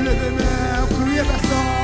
Levez-moi, criez personne.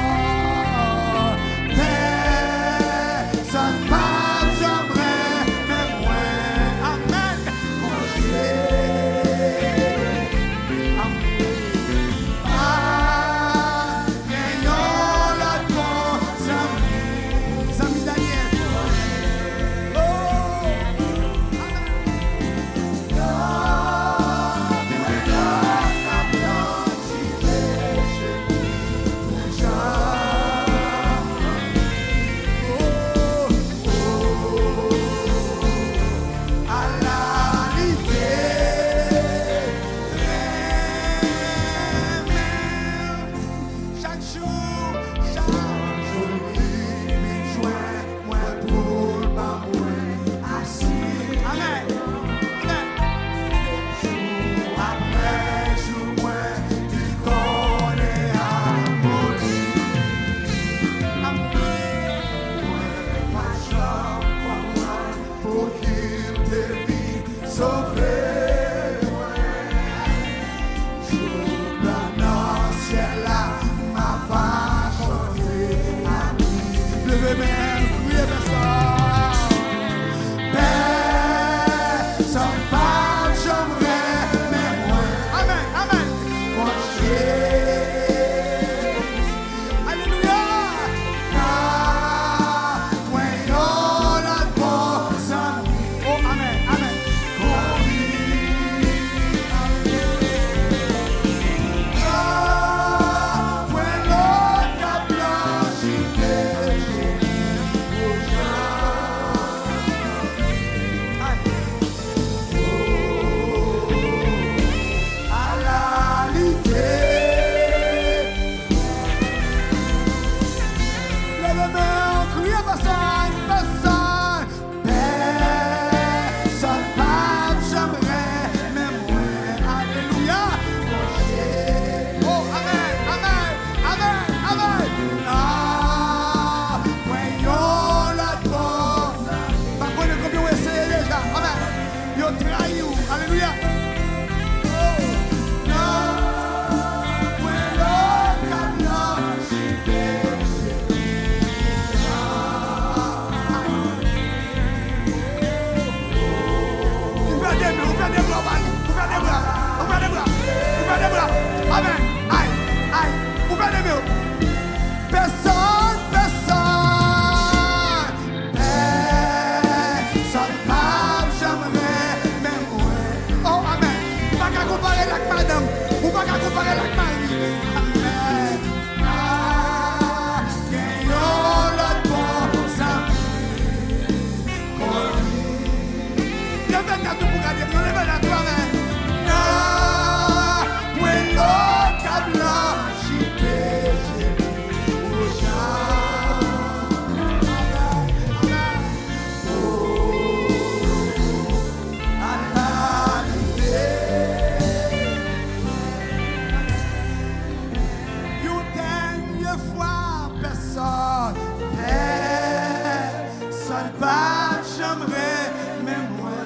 pas j'aimerais même moi.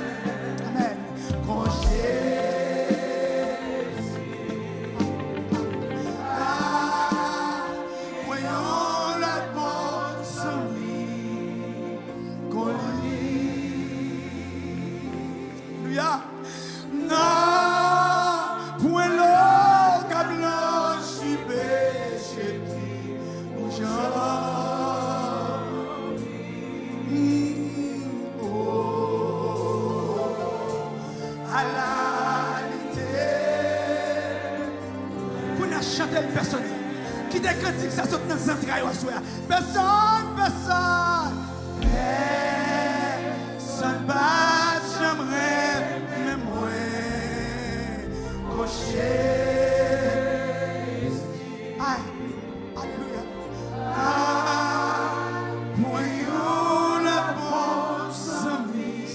Amen. Quand voyons la bonne sommée qu'on lit. Non, point l'eau qu'a blanchi péché ou à la pour nous chanter le personnel qui décrète ça saute dans les entrailles au soir. Personne pas j'aimerais même moi cocher. Aïe, alléluia. Voyons la bonne sommée.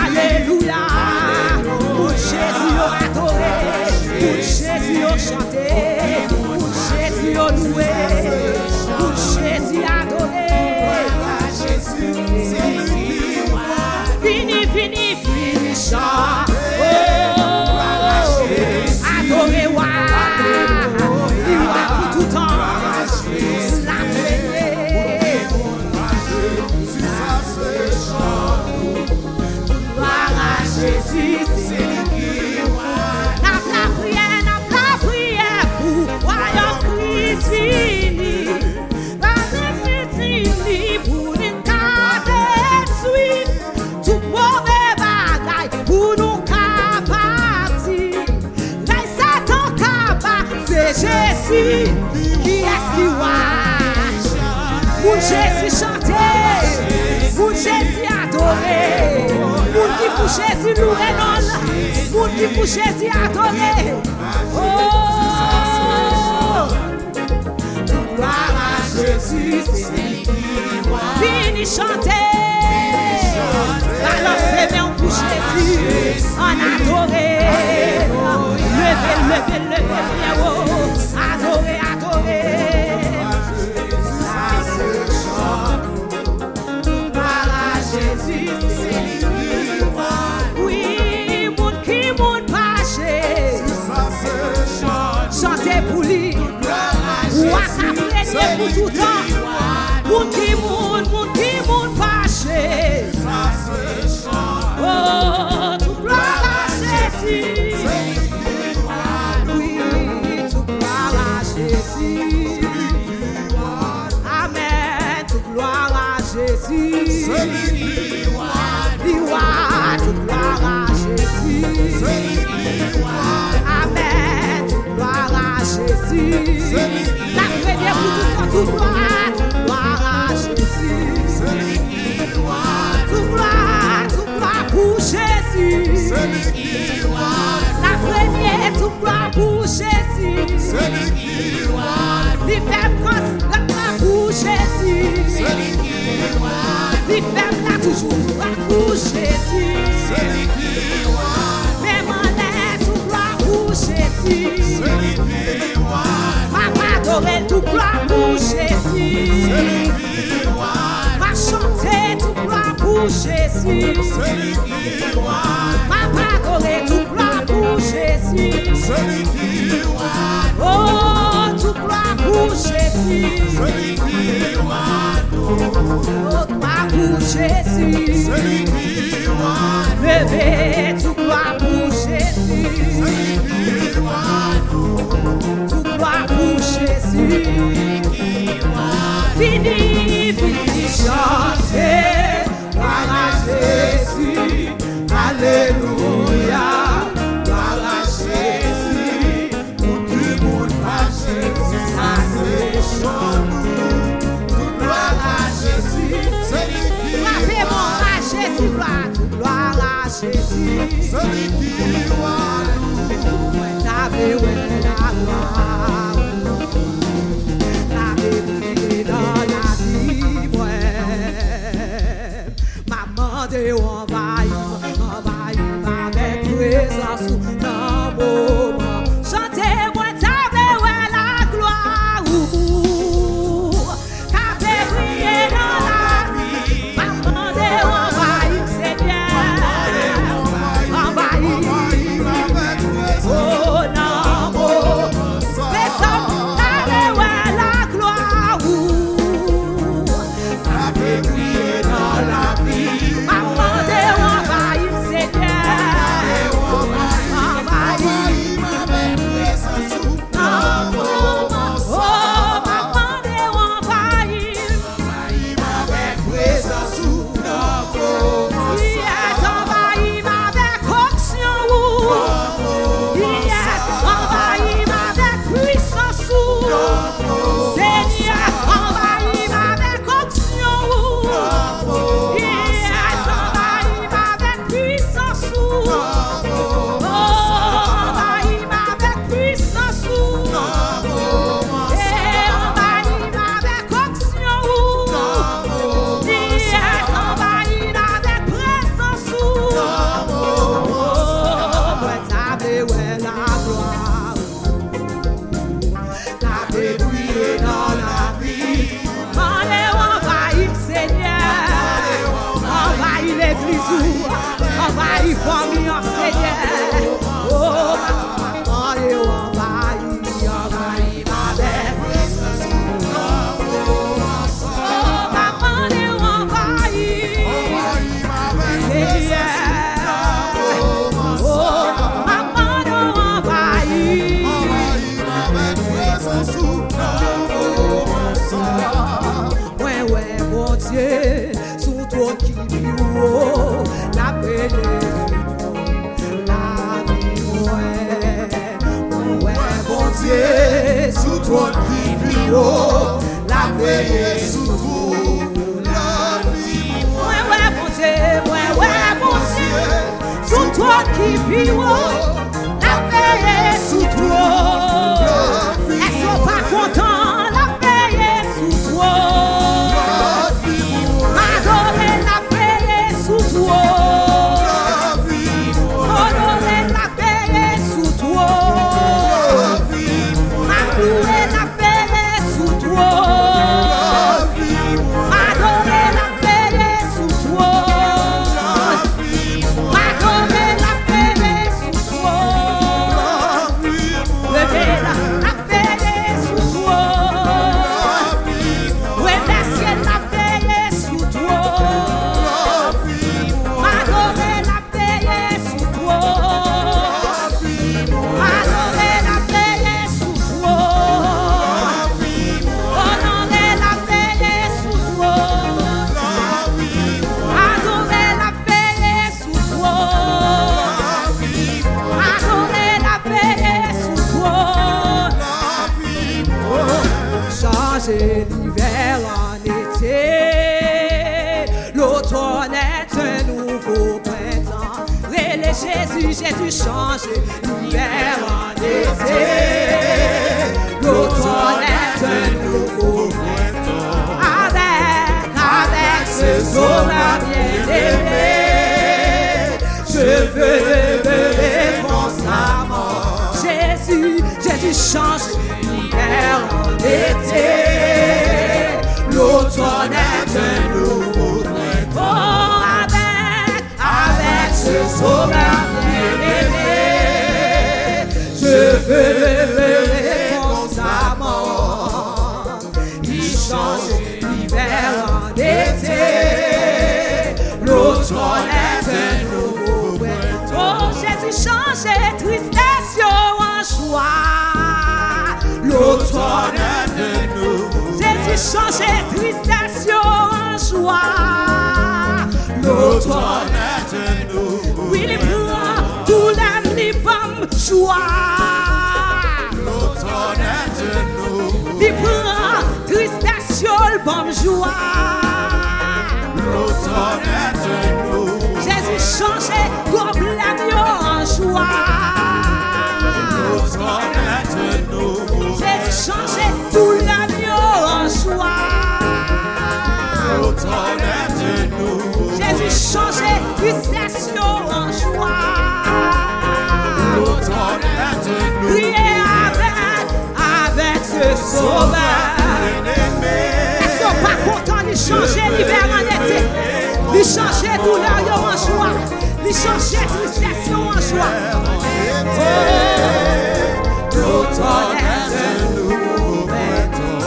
Alléluia, pour Jésus adoré, pour Jésus chanté, pour Jésus loué, pour Jésus adoré. Fini, chant. Adoré, il va pour tout temps. La Jésus, c'est lui qui n'a la prière pour royaume Christ fini. Dans le fini pour une cadette suite. Tout mauvais bagaille pour nous capables. Là, Satan capable, c'est Jésus. Qui est-ce qui va? Pour Jésus chanter, pour Jésus adorer. Moun qui pour Jésus louer non, moun qui pour Jésus adorer. Oh, toute gloire à Jésus, c'est lui qui voit. Fini chanter, alors c'est bien pour Jésus, en adorer. Levez, bien haut, adorer. Toute gloire à Jésus, c'est lui. Chantez pour lui, ou à s'apprêter pour tout temps. Moun qui fâché. Oh, tout gloire à Jésus. Oui, tout gloire à Jésus. Amen, tout gloire à Jésus. Tout gloire à Jésus. Amen, tout gloire à Jésus. La première pour tout temps, tout gloire à Jésus. Tout gloire pour Jésus. La première, tout gloire pour Jésus. Les femmes grosses, la gloire pour Jésus. Les femmes là toujours, gloire pour Jésus. Même en l'air, tout gloire pour Jésus. Papa adorer, tout gloire pour Jésus. Va chanter, tout gloire pour Jésus. Papa adorer, tout gloire pour Jésus. Oh, tout gloire pour Jésus. Oh, gloire pour Jésus. Levez, tout gloire pour Jésus. Tout gloire pour Jésus. Fini, chanter, gloire à Jésus. Alléluia, gloire à Jésus. Tout le monde va Jésus, ça c'est celui qui voit nous. T'as vu la gloire. La vie dans la vie, ouais. Maman de envahir avec présence dans mon moment. Chantez-moi, t'as vu la gloire. T'as brillé dans la vie. Maman de envahir, Seigneur. Envahir. Oh non, oh. Mais ça, t'as vu la gloire. T'as brillé dans la vie. Maman de envahir, Seigneur. Envahir famille en Seigneur. Oh, maman, envahir avec présence. Oh, maman, envahir Seigneur. Oh, maman, envahir avec présence. Ouais, ouais, mon Dieu, sous toi qui vit haut. La paix la vie, ouais, bon Dieu, sous toi qui vit haut, la paix sous tout, la vie, ouais, bon Dieu, sous toi qui vit haut, la paix sous toi, elles sont pas contents, la paix sous toi, adorer la paix sous toi. L'hiver en été, l'automne est un nouveau printemps. Rélé Jésus, j'ai dû changer. L'hiver en été, l'automne est un nouveau printemps. Avec ce sauveur bien-aimé, je veux demeurer constamment. Jésus, j'ai dû changer. L'hiver en été, l'automne est un nouveau printemps. Oh, avec ce sauveur bien-aimé, je veux demeurer constamment. Il change l'hiver en été, l'automne est un nouveau printemps. Oh, Jésus change tristesse en joie. L'automne est un nouveau. Jésus change tristesse en joie. L'automne est un nouveau. Oui, il prend tout l'âme, joie. L'automne est un nouveau. Il prend tristesse, le bon joie. L'automne est un nouveau. Jésus change problème. sauveur. Est-ce qu'on pas content de changer l'hiver en été? De changer douleur en joie. De changer tristesse en joie. L'automne est un nouveau printemps.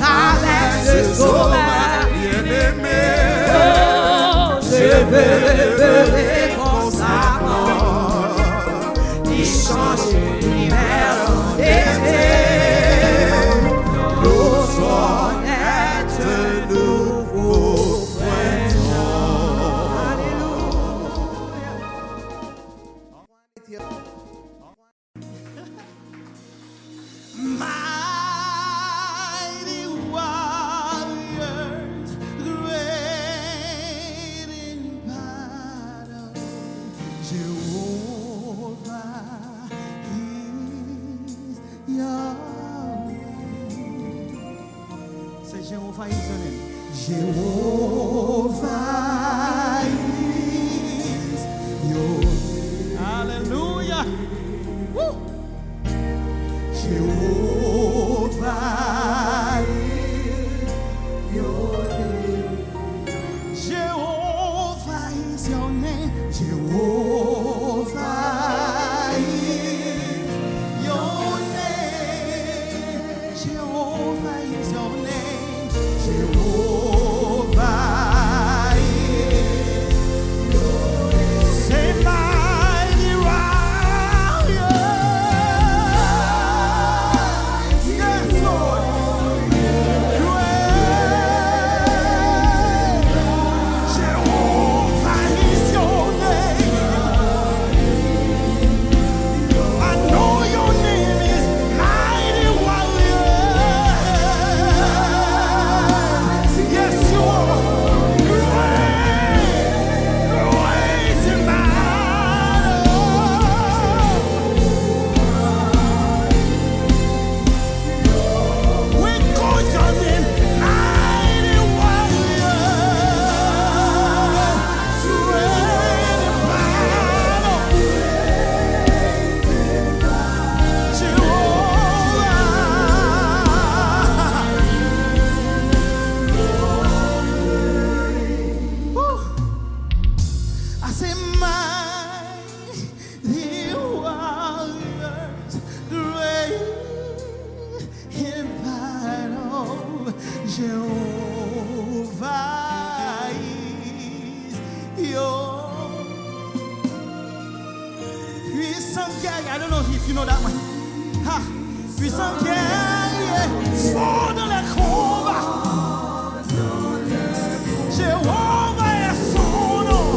Avec ce sauveur bien-aimé. Je veux lever constamment. Il change l'hiver en été. L'automne est un nouveau printemps. Alléluia. Mighty warriors, great in battle, Jehovah is your name. Say Jehovah is your name. Jehovah is your name. Hallelujah. Woo. Jehovah is your name. Jehovah is your name. Jehovah is your name. Jehovah is your name. Jehovah is your name. Say mighty warrior. Yes, Lord. Great. Jehovah is your name. I know your name is mighty warrior. Yes, you are. Great in battle. We call your name mighty warrior. Great in battle. Jehovah. Woo. I say mighty warriors, great in battle, Jehovah is your puissant guerrier. I don't know if you know that one. Ha. Puissant guerrier, fort dans les combats. Jehovah est son nom.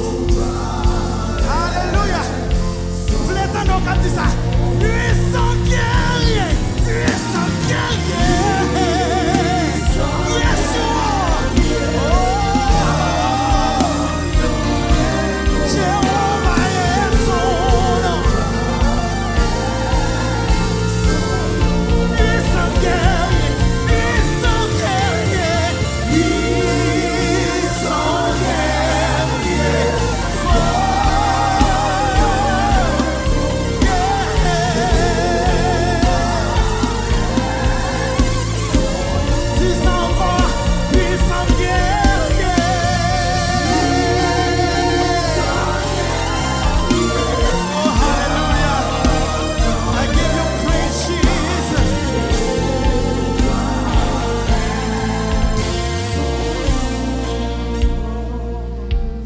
Alléluia. Vous l'entendez quand dit ça? Puissant guerrier. Puissant guerrier. Yes, Lord. Jehovah est son nom. Puissant guerrier. Puissant guerrier. Puissant guerrier.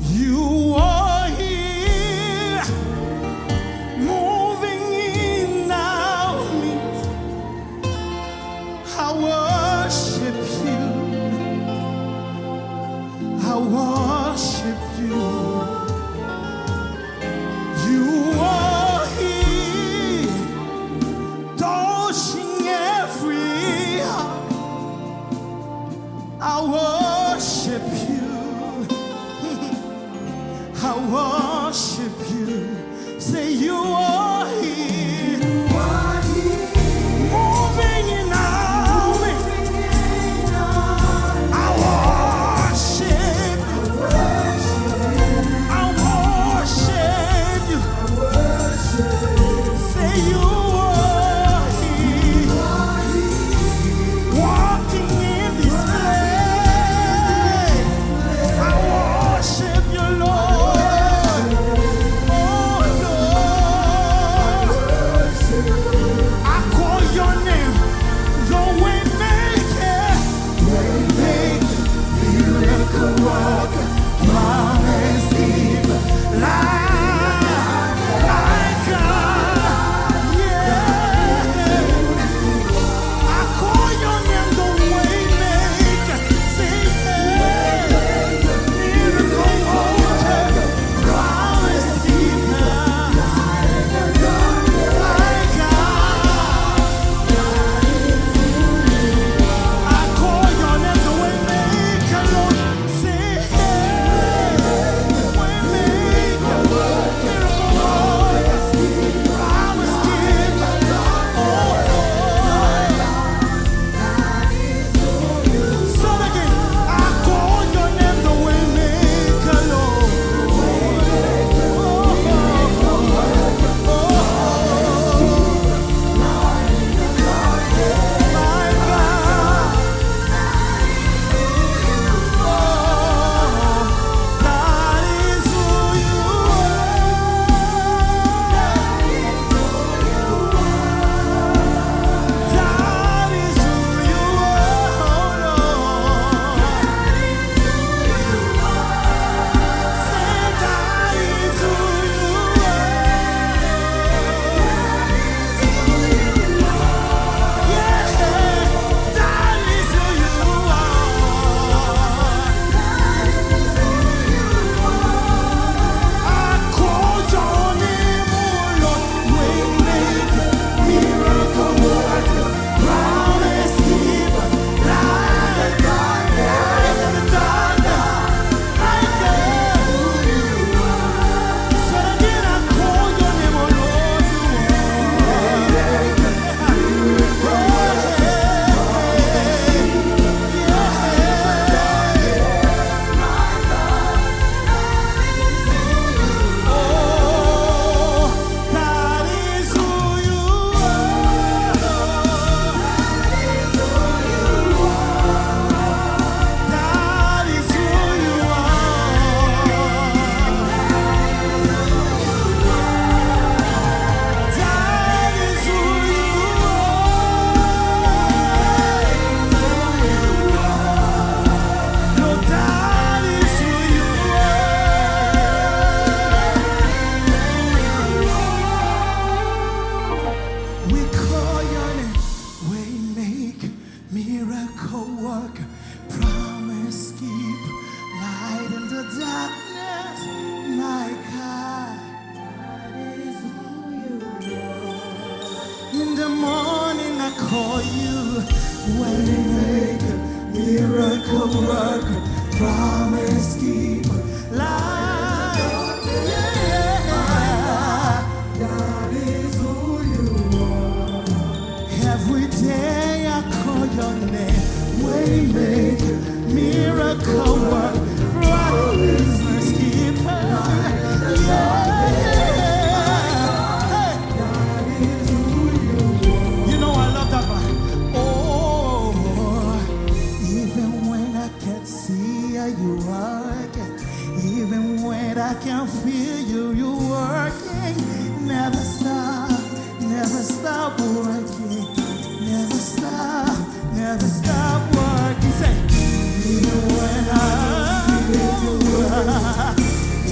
You are here, moving in our midst. I worship you. I worship you. You are here, touching every heart. I worship you. I worship you. Say you are here, moving in our midst. I worship you. I worship you. Say you are here. morning I call you. Waymaker, miracle worker, promise keeper, light. Yeah. God is who you are. Every day I call your name. Waymaker, miracle worker, promise keeper. Yeah. You working, even when I can't feel you, you working. Never stop working. Never stop working. Say, even when I feel you working,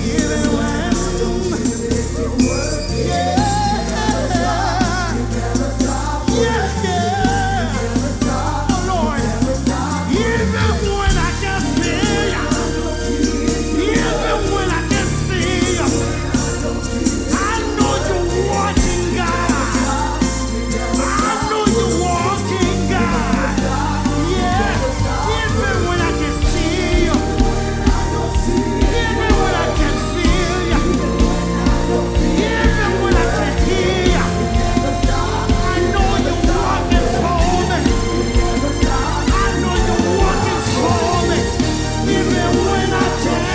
even when you working, yeah, oh Lord, even when I can't feel you. Even when I can see you, I know you're watching, God. I know you're walking, God. Yeah. Even when I can see you, even when I can feel you, even when I can hear you, I know you're walking for me. I know you're walking for me. Even when I can't.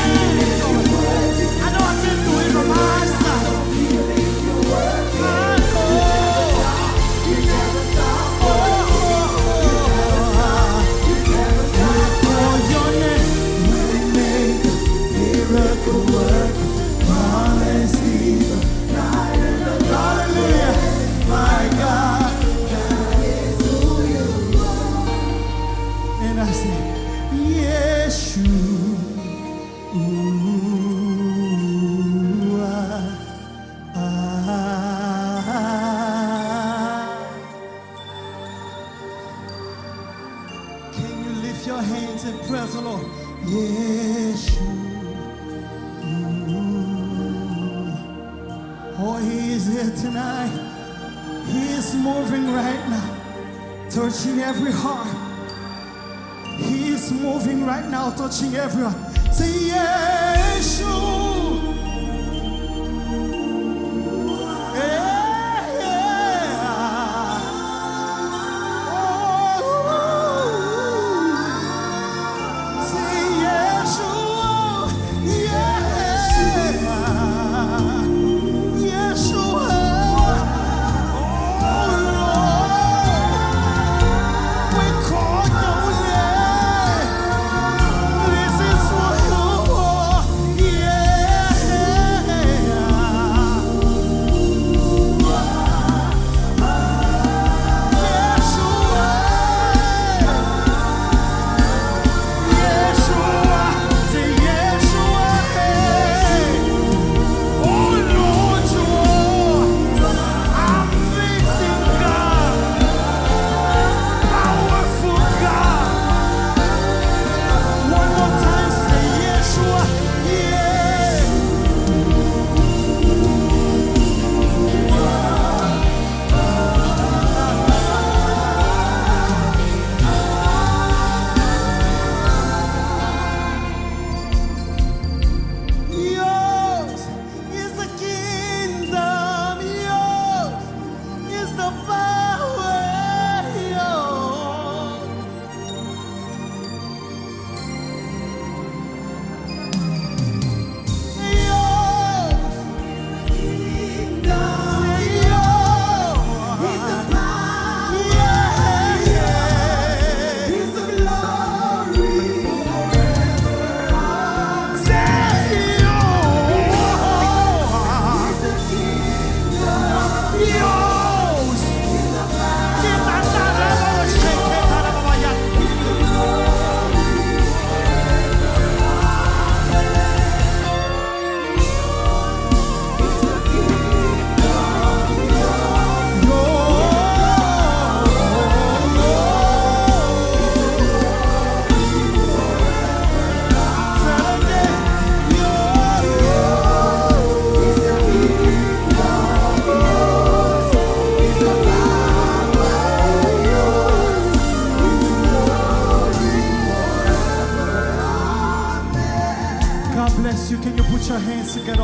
I know I can do it from my side. I call your name. Waymaker, miracle worker, promise keeper, light in the dark. Hallelujah, my God. God is who you are. And I say, Yeshua. Can you lift your hands and praise the Lord? Yeshua. Oh, He is here tonight. He is moving right now, touching every heart. He is moving right now, touching everyone. Say, Yeshua.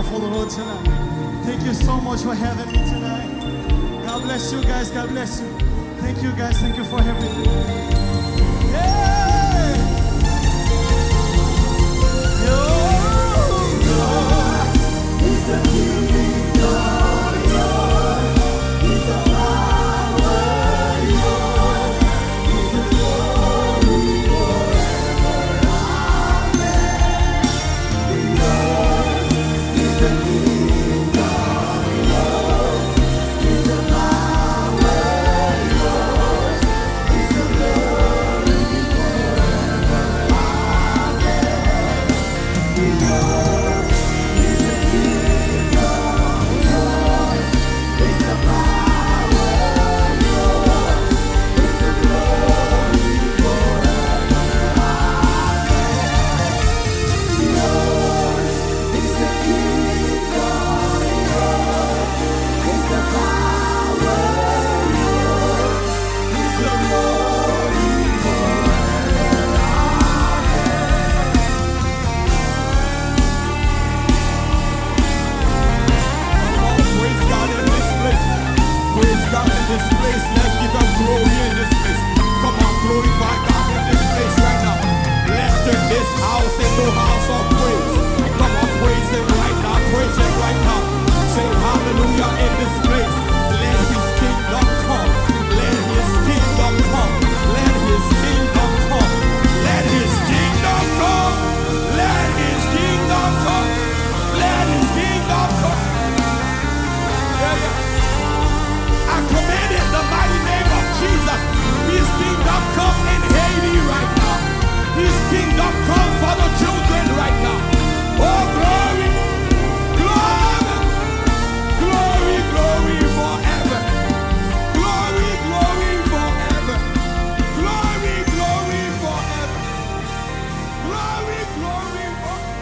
for the Lord tonight. Thank you so much for having me tonight. God bless you guys. God bless you. Thank you guys. Thank you for everything. Hey! Yo! He's the king of yours. He's the power yours. He's the glory forever. Amen. Yours. He's the king of yours. He's the power yours. He's the glory forever. Amen. Yours. He's the king of yours. He's the power yours. He's the glory forever. Amen. Yours. He's the king of yours. He's the power yours. He's the glory Praise God in this place. Praise God in this place. Let's give Him glory in this place. Come on, glorify God in this place right now. Let's turn this house into a house of praise. Come on, praise Him right now. Praise Him right now. Say hallelujah in this place. Let His kingdom come. Let His kingdom come. Let His kingdom come. Let His kingdom come. Let His kingdom come. Let His kingdom come. I command in the mighty name of Jesus. His kingdom come in Haiti right now. His kingdom come for the children right now. Oh, glory, glory, glory, glory forever. Glory, glory forever. Glory, glory forever. Glory, glory forever.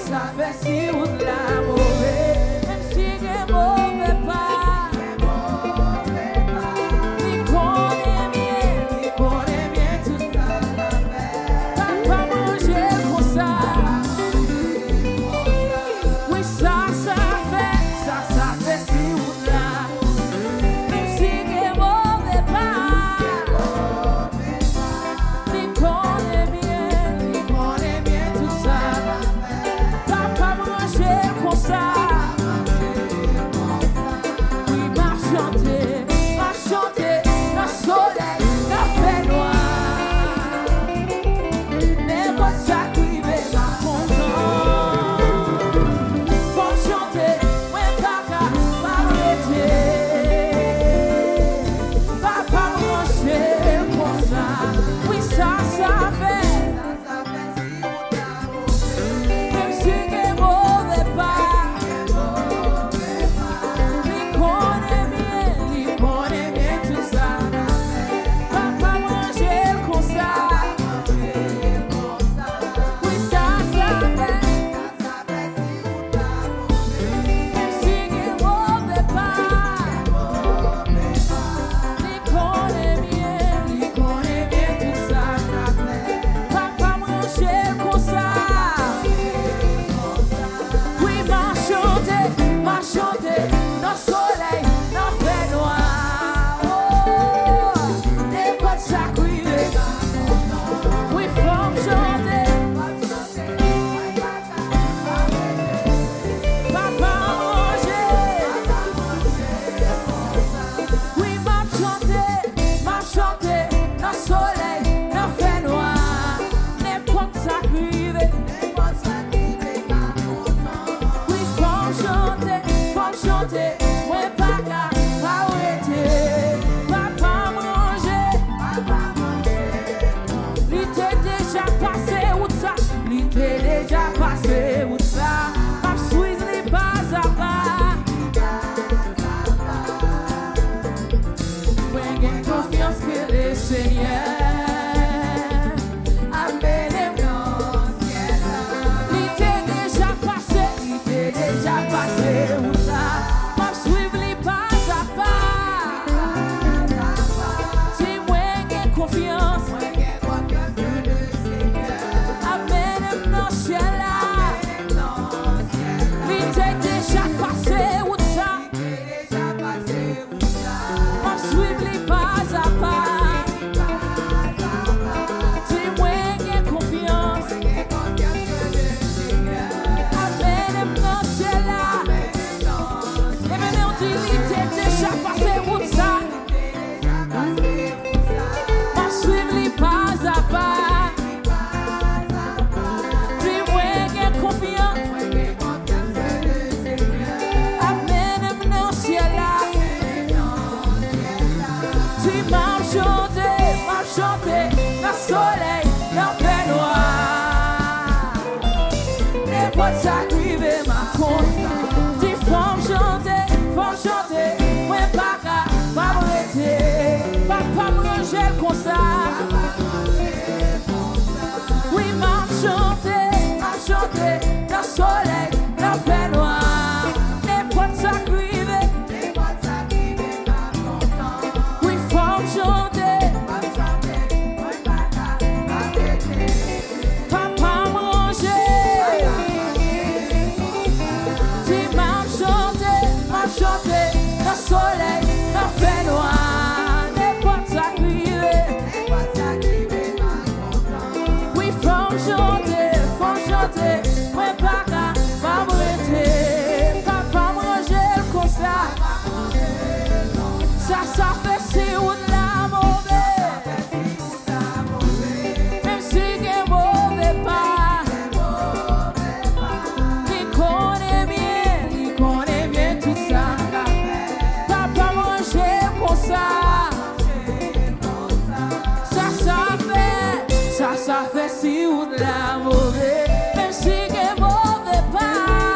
Ça fait si ou de la mauvaise, même si des mauvais pas. Il connaît bien tout ça. Papa manger comme ça. Oui, ça fait si ou de la. Même si des mauvais pas. Il connaît bien tout ça. Papa manger chanter, dans soleil, dans fait noir. N'importe ça qui veut ma compte. Dis faut chanter, moi pas m'arrêter. Papa me ranger comme ça. Oui, m'a chanter, dans soleil, dans fait noir. N'importe ça qui veut, ma content. Oui, faut chanter. Papa me ranger. Dis m'a chanter, dans soleil, dans fait noir. N'importe ça qui veut, ma content. Oui, faut chanter, moi pas m'arrêter. Papa me ranger comme ça. Ça fait si ou de la mauvaise. Même si c'est mauvais pas. Il connaît bien tout ça. Papa me ranger comme ça. Ça fait si ou de la mauvaise. Même si c'est mauvais pas.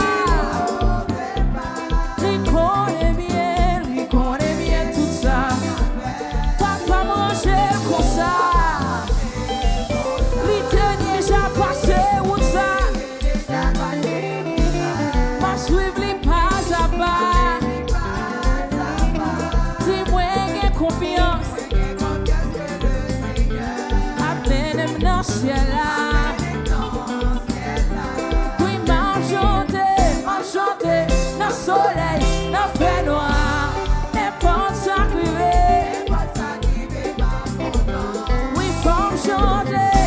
Il connaît bien tout ça. Papa manger comme ça. L'éternel déjà passé où ça. Ma suivre les pas à pas. Dis-moi j'ai confiance. À pleine dans le ciel là. Oui, m'a chanter, dans le soleil, dans le fait noir. N'importe ça qui veut, ma content. Oui, faut chanter,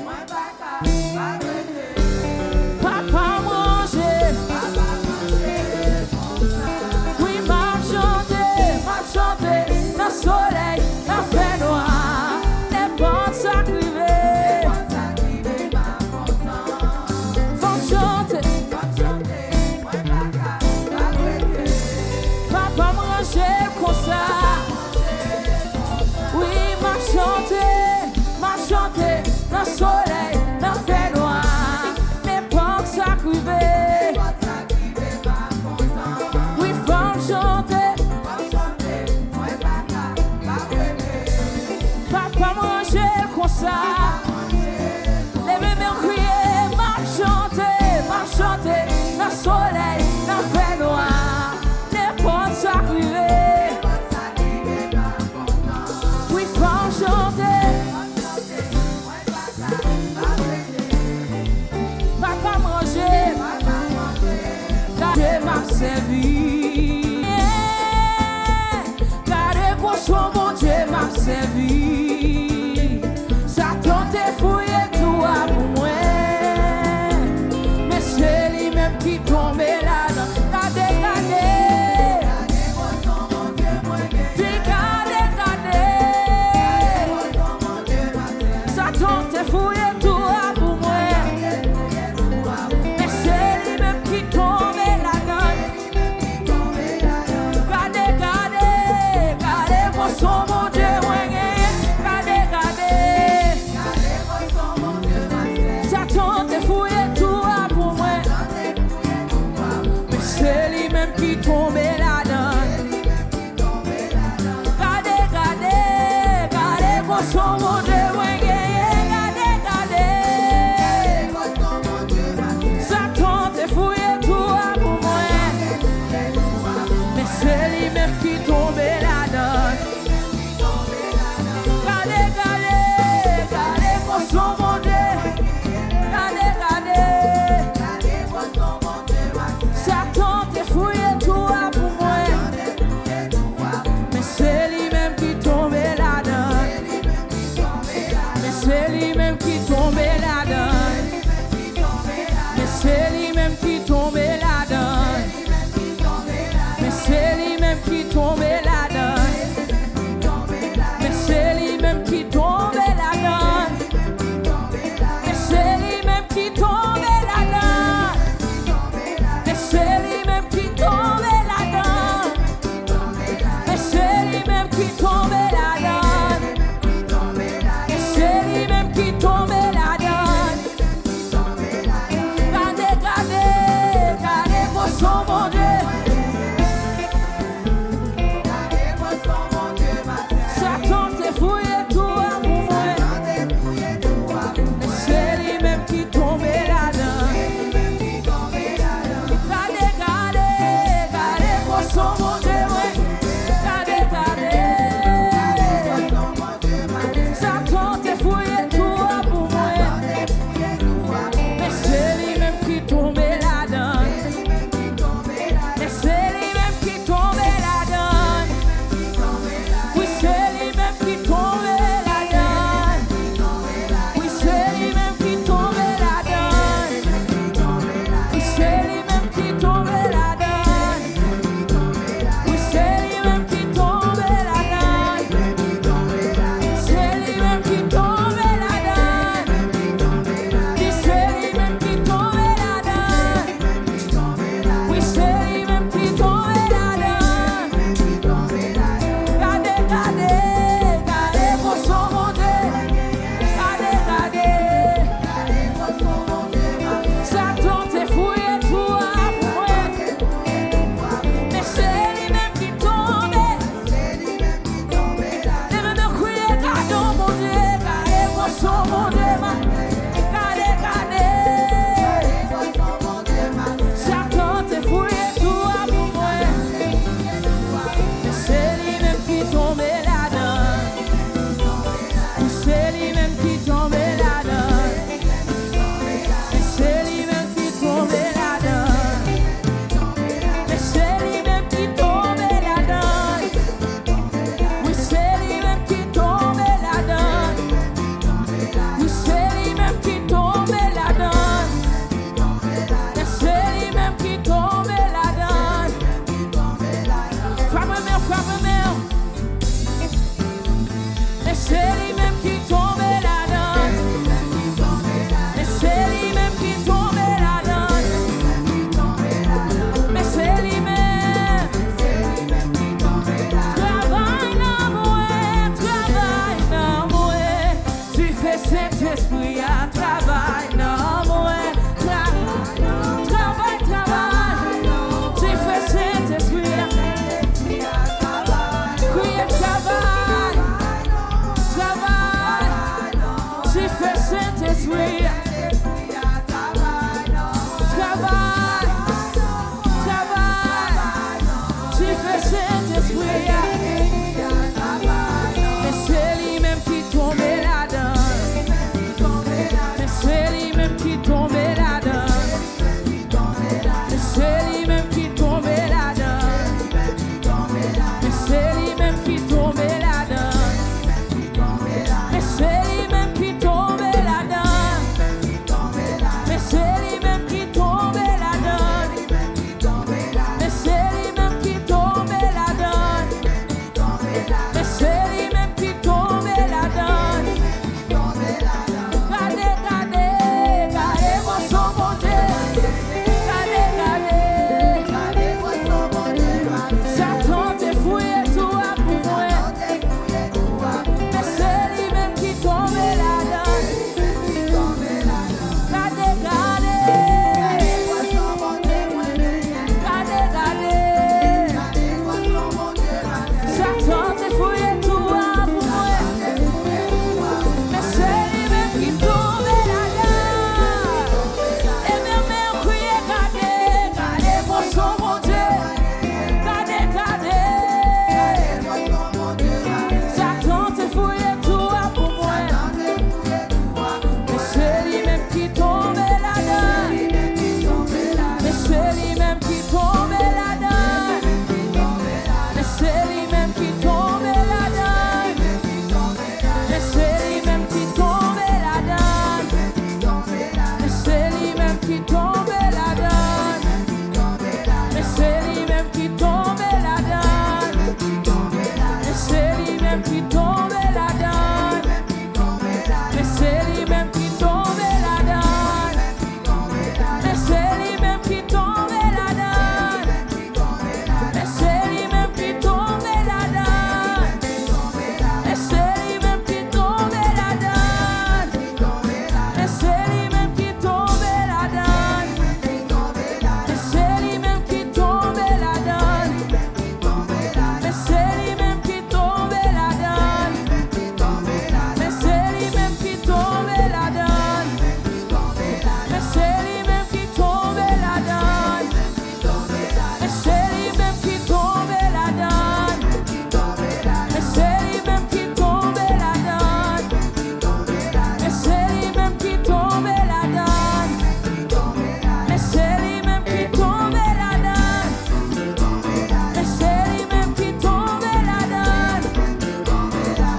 moi pas papa manger. Oui, m'a chanter, dans le soleil, dans le fait noir. N'importe ça qui veut, faut chanter. Papa me ranger comme ça. Oui, m'a chanter, dans le soleil, dans le fait noir. N'importe ça qui veut, oui, faut chanter. Papa me ranger comme ça. Les bébés crier, m'a chanter, dans le soleil, dans le fait noir. N'importe ça qui veut, oui, faut chanter. Papa manger, gardez m'a servi. Gardez pour son bon Dieu m'a servi. Satan t'est fouillé tout à pour moi. Mais c'est lui-même qui tombe là-dedans. Gardez. Satan t'est fouillé tout à pour moi. Mais c'est lui-même qui tombe là-dedans. Gardez pour son bon Dieu. Satan t'est fouillé tout à pour moi. Mais c'est lui-même qui tombe là-dedans. Gardez pour son bon Dieu. Satan t'est fouillé tout à pour moi. Mais c'est lui-même qui tombe là-dedans. Gardez pour son bon Dieu. Satan t'est fouillé tout à pour moi. Mais c'est lui-même qui tombe là-dedans. lui-même qui tombe la donne. Mais c'est lui-même qui tombe la donne. Mais c'est lui-même qui tombe la donne. Mais c'est lui-même qui tombe la donne. Mais c'est lui-même qui tombe la donne. Mais c'est lui-même qui tombe la donne. Mais c'est lui-même qui tombe la donne. Mais c'est lui-même qui tombe la donne. Mais c'est lui-même qui tombe la donne. Mais c'est lui-même qui tombe la donne. Mais c'est lui-même qui tombe la donne. Mais c'est lui-même qui tombe la donne. Mais c'est lui-même qui tombe la donne. Mais c'est lui-même qui tombe la donne. Mais c'est lui-même qui tombe la donne.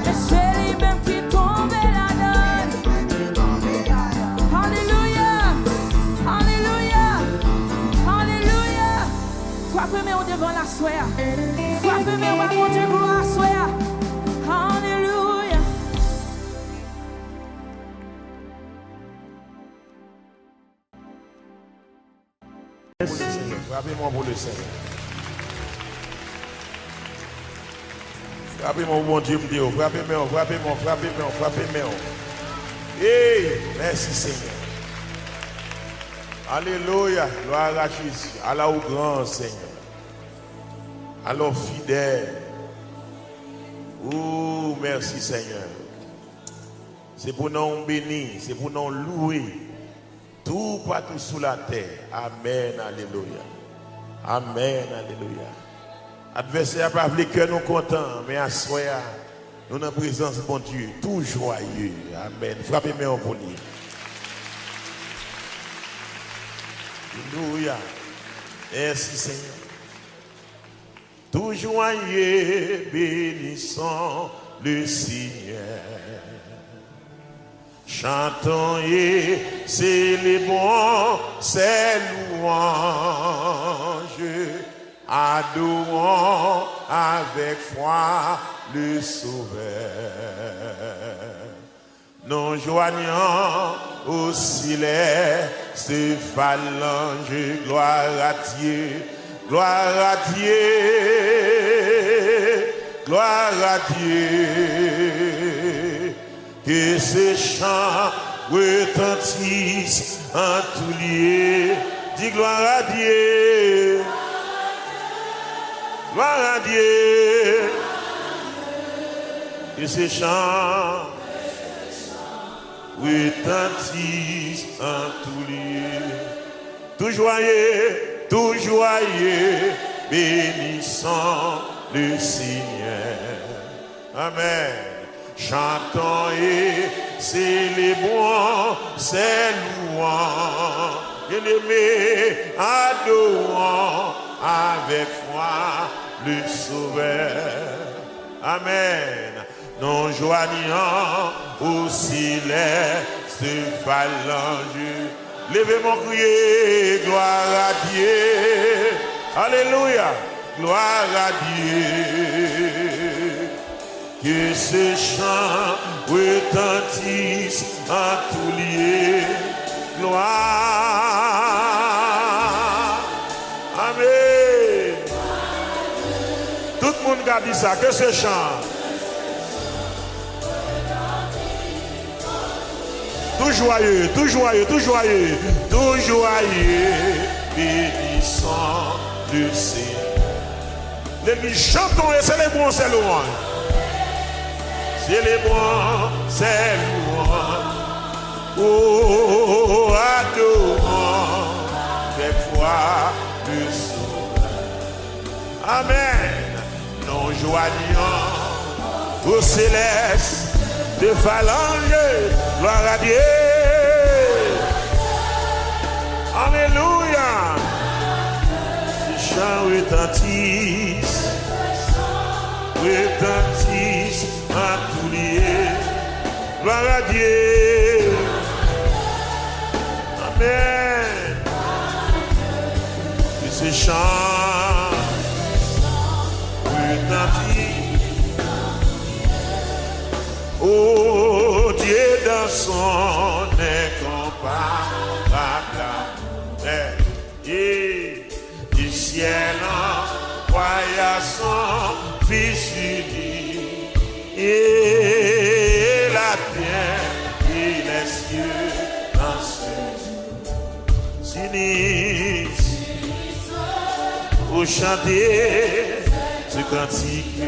Mais c'est lui-même qui tombe la donne. Alléluia. Alléluia. Alléluia. Frappez-moi devant la soie. Frappez-moi mon Dieu gloire soie. Alléluia. Frappez-moi pour le Seigneur. Frappez-moi, mon Dieu, Dieu. Frappez-moi, frappez-moi, frappez-moi, frappez-moi. Hey, merci Seigneur. Alléluia. Gloire à Jésus. Allah au grand Seigneur. Alors fidèle. Oh, merci Seigneur. C'est pour nous bénir, c'est pour nous louer. Tout partout sous la terre. Amen, alléluia. Amen, alléluia. Adversaire pas voulu que nous contents, mais à soi, nous dans la présence de bon Dieu, tout joyeux. Amen. Frappez-moi pour lui. Alléluia. Merci Seigneur. Tout joyeux, bénissons le Seigneur. Chantons et célébrons ses louanges, adorons avec foi le Sauveur. Nous joignons au céleste phalange, gloire à Dieu, gloire à Dieu, gloire à Dieu. Que ces chants retentissent en tout lieu. Dis gloire à Dieu. Gloire à Dieu. Que ces chants retentissent en tout lieu. Tout joyeux, bénissons le Seigneur. Amen. Chantons et célébrons ses louanges. Bien-aimés, adorons avec foi le Sauveur. Amen. Nous joignons au céleste phalange. Levez mon crier, gloire à Dieu. Alléluia, gloire à Dieu. Que ce chant retentisse en tout lieu. Gloire. Amen. Tout le monde a dit ça. Que ce chant. Tout joyeux, tout joyeux, tout joyeux, tout joyeux. Bénissons le Seigneur. L'église, chantons et célébrons ses louanges. Célébrons ses louanges. Oh, adorons avec foi le Sauveur. Amen. Nous joignons au céleste de phalange. Gloire à Dieu. Alléluia. Les chants retentissent. Retentissent en tout lieu. Gloire à Dieu. Amen. Que ces chants retentissent chanson incomparable. Et du ciel envoya son Fils unique. Et la terre et les cieux dans s'unissent pour chanter ce cantique.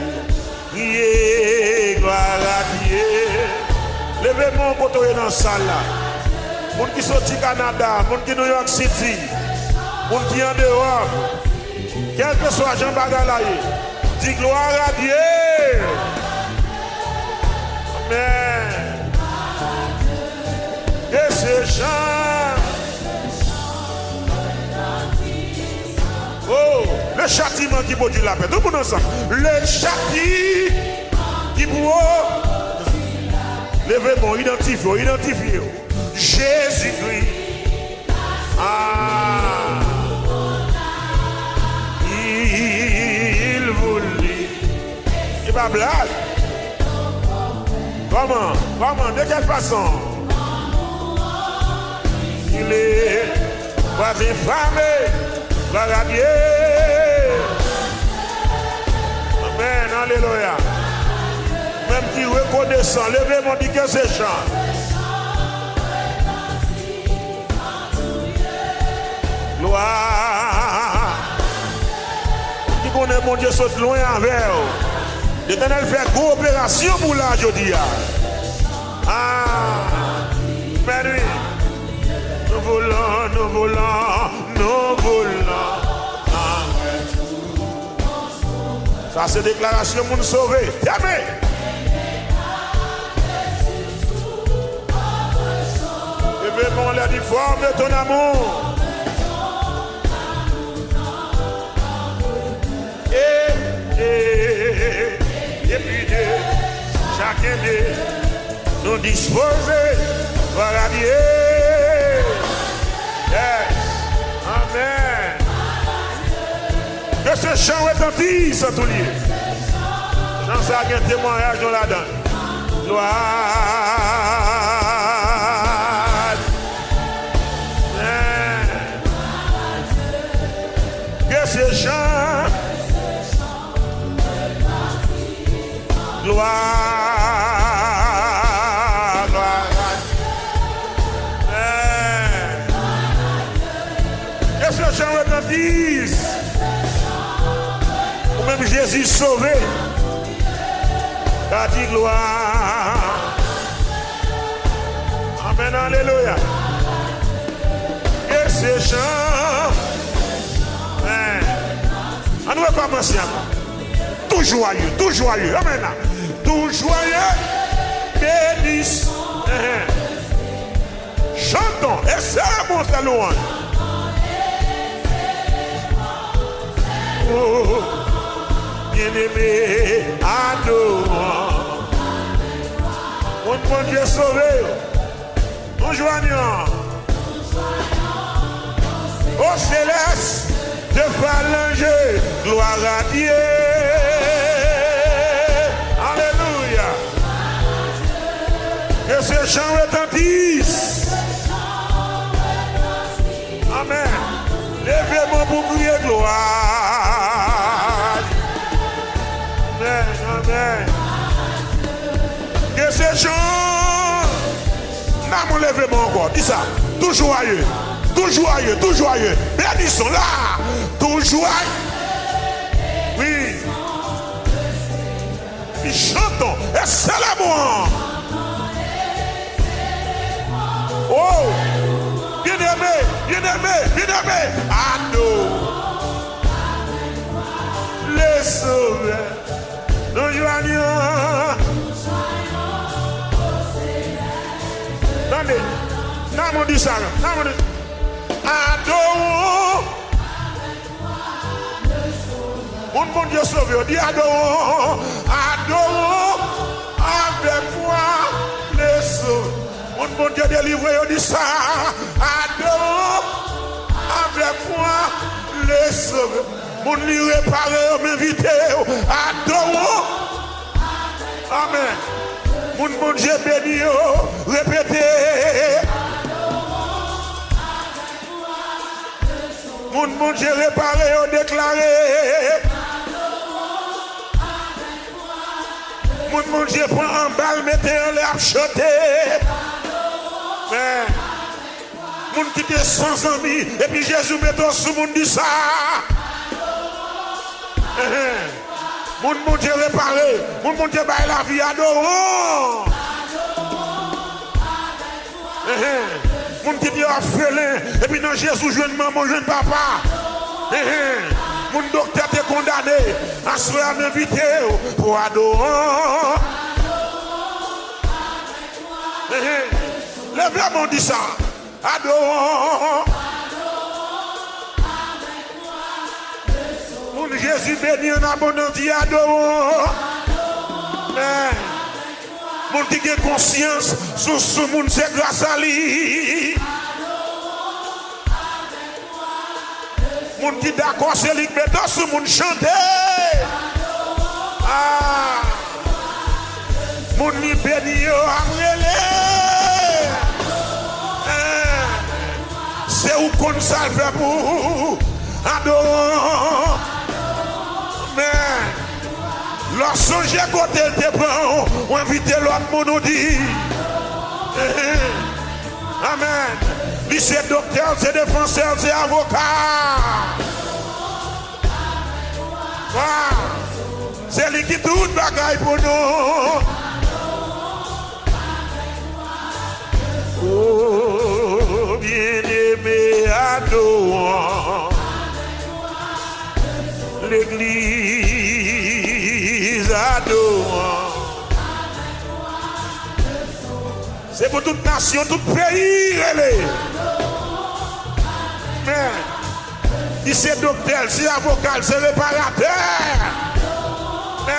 Priez, gloire à Dieu. Levez-moi pour toi dans la salle là. Moun qui sorti Canada, moun qui New York City, moun qui en dehors, quel que soit Jean Bagalaye, dis gloire à Dieu. Amen. Et ces gens, oh, le châtiment qui produit la paix. Tout le monde ensemble. Le châtiment qui produit. Levez-moi, identifiez. Jésus-Christ. Ah. Il voulait. Il va blague. Comment? De quelle façon? Il est pas infamé. Gloire à Dieu. Amen. Alléluia. Même qui reconnaissant, levez-moi, dit que c'est chant. Gloire. Qui connaît mon Dieu saute loin avec vous. L'Éternel fait coopération pour là, je dis. Ah. Mais oui. Nous voulons. Ça c'est déclaration pour nous sauver. Jamais. Levez-moi la difforme de ton amour. Et puis de chacun de nous disposer par la Dieu. Yes. Amen. Que ce chant retentisse à tout lieu. Chant ça a un témoignage dans la donne. Gloire. Amen. Que ce chant. Gloire. Amen. Que ce chant retentisse. Même Jésus sauvé, a dit gloire. Amen, alléluia. Et ces chants, on ne va pas commencer encore. Tout joyeux, amen. Tout joyeux, bénisse. Chantons, et c'est mon louange. Oh. Bien-aimé, adorant. Mon Dieu sauvé. Nous joignons au céleste de phalange. Gloire à Dieu. Alléluia. Que ce chant retentisse. Amen. Levez-moi pour crier gloire. Amen. Que ces gens, là, mon levez-moi encore. Dis ça. Tout joyeux. Bénissons là. Tout joyeux. Oui. Puis chantons. Et célébrons. Oh. Bien-aimé. Adore. Les sauveurs. Nous joignons. Attendez. Non, mon dit ça. Adorons. Mon Dieu sauvé. Dis adorons. Adorons avec moi les sauveurs. Mon Dieu délivré. Dis ça. Adorons avec moi les sauveurs. Mon lui réparer, m'inviter. Adorons. Amen. Mon Dieu béni, répétez. Mon Dieu réparé, déclaré. Mon Dieu prend un balle, mettez en l'air, chanter. Mon qui était sans amis, et puis Jésus met sous mon dit ça. Mon Dieu réparé, mon Dieu baille la vie adorant. Mon qui dit orphelin, et puis non Jésus jeune maman, jeune papa. Mon docteur t'est condamné, à se faire m'inviter pour adorer. Lève-la, mon dit ça. Adorons. Mon Jésus béni en abondance, dit adorons. Mon qui a conscience, sur ce monde, c'est grâce à lui. Mon qui d'accord, c'est lui qui met dans ce monde chanter. Mon qui béni, c'est où qu'on salve pour adorons. Mais lorsque j'ai côté tes bras, on invite l'autre monde dit. Amen. Lui c'est docteur, c'est défenseur, c'est avocat. C'est lui qui tout bagaille pour nous. Oh, bien-aimé, adorons l'église, adorons. C'est pour toute nation, tout pays. Mais, il c'est docteur, c'est avocat, c'est réparateur. Mais,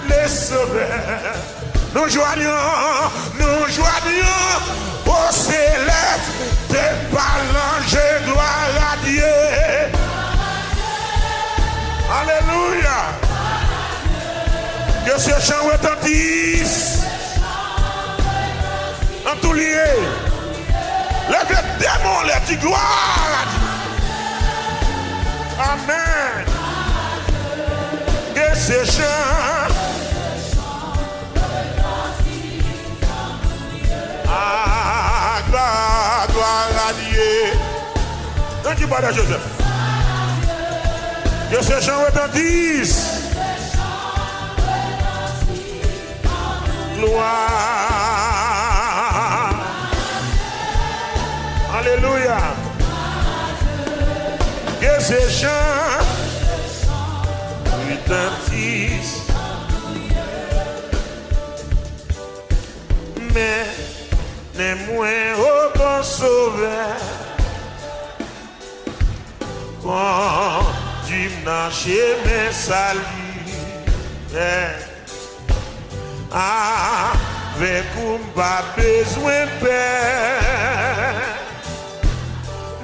les sauveurs. Nous joignons au céleste de l'ange gloire à Dieu. Alléluia. Que ce chant retentisse en tout lieu. Le démon, les dit gloire. Amen. Que ce chant gloire à Dieu. Donc tu parles à Joseph. Que ce chant retentisse. Gloire. Alléluia. Que ce chant retentisse. Mais moins au bon sauveur quand tu m'as chez mes salis avec pas besoin de paix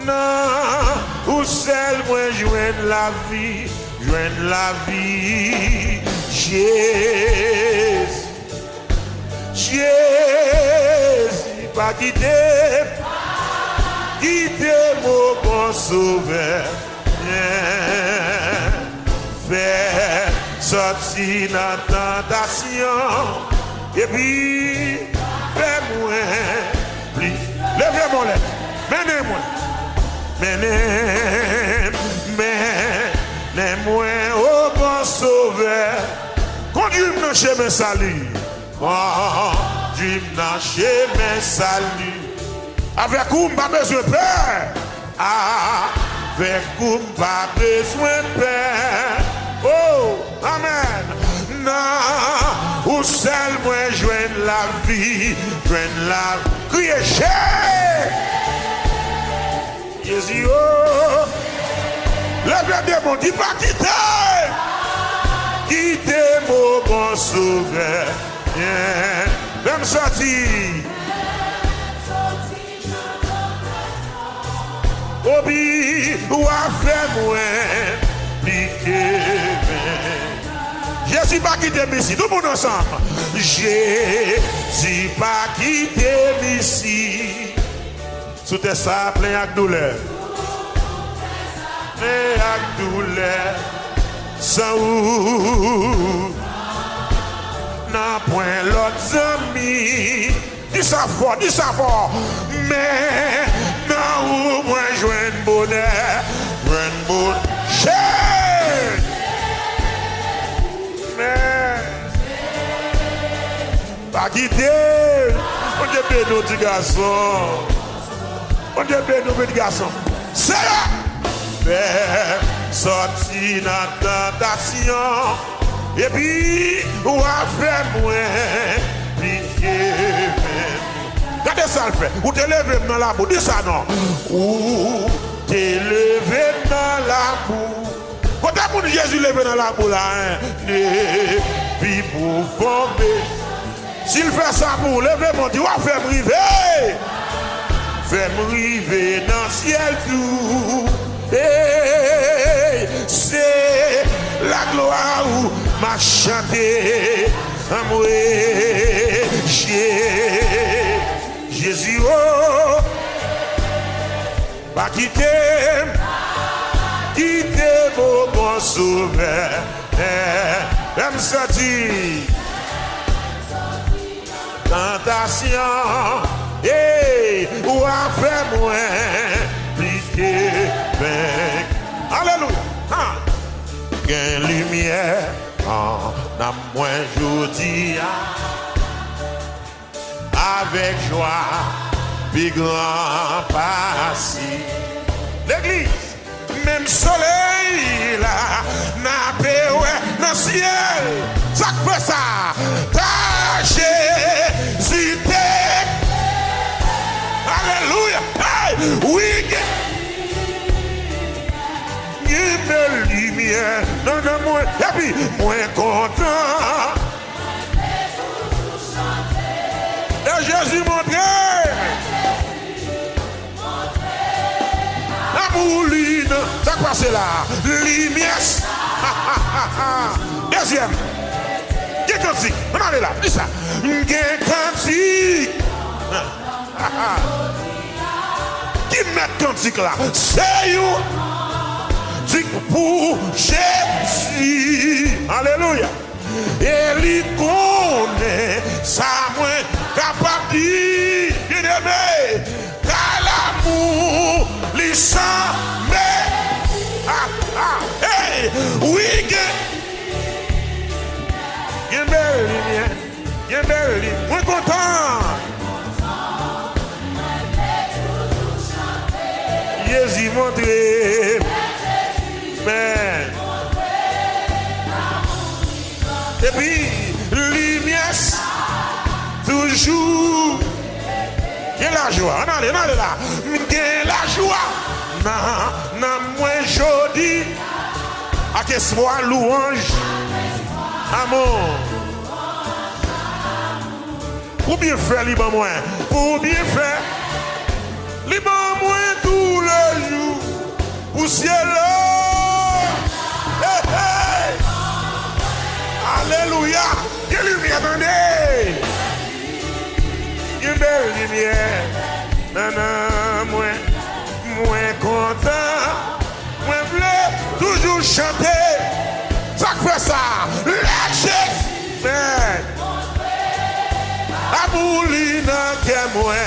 non ou seul moi joindre la vie Jésus pas quitter mon bon sauveur faire sortir dans tentation et puis fais-moi plus levez mon lèvre menez-moi au bon sauveur conduis-moi dans chemin salut conduis-moi dans chemin salut. Avec où pas besoin de peur. Avec où pas besoin de peur. Oh, amen. Non, ou seul moi joindre la vie, crier Jésus, oh, le démon dit pas quitter mon bon sauveur. Même sortir. Obi ou a fait moins piqué. Jésus pas quitté Messi. Tout le monde ensemble. Jésus pas quitté Messi. Sous tes ça plein avec douleur. Plein avec douleur. Sans ou. N'a point l'autre ami. Dis ça fort. Mais non ou moi joindre bonheur. Joindre bonheur. Mais pas quitter. On te paie nos petits garçons. On te paie nos petits garçons. C'est là. Faire sortir la tentation. Et puis, on va faire moins. Pitié. Regardez ça le fait. Ou te lever dans la boue. Dis ça non. Ou te lever dans la boue. Quand est-ce que Jésus levé dans la boue là, et puis pour former. S'il fait ça pour lever mon Dieu, va faire me river. Faire me river dans le ciel tout. Et c'est la gloire où m'a chanté. Amoué, Jésus, oh, pas quitter mon bon sauveur. Même sorti, tentation, et ou a fait moins, pitié, alléluia. Gain lumière, en a moins jodi, avec joie, puis grand passé. L'église, même soleil là, n'a pas dans le ciel. Ça fait ça, ta Jésus t'es. Alléluia. Hey, oui. Belle lumière, non, non, moi, et puis, moins content. Et Jésus montrait. La mouline, ça passe là. Lumière. Deuxième. Quel cantique? On allait là, dis ça. Quel cantique? Qui met cantique là? C'est you. Pour Jésus, alléluia, et lui connaît sa moins capable de dire, car l'amour, les sang, mais, hey, oui, il y a une belle lumière, moi content, Jésus montré. Amen. Et puis, lumière, toujours. Il y a la joie. On allez là. Il y a la joie. Non, moins jodi. À que soit louange. Amour. Pour bien faire, libre moins. Pour bien faire, libre moins tous les jours. Pour ciel. Hey, hey. Alléluia. Quelle lumière, attendez. Une belle lumière. Non, moins content. Moins voulais toujours chanter. Ça fait ça. Lâchez. Abouline que moi.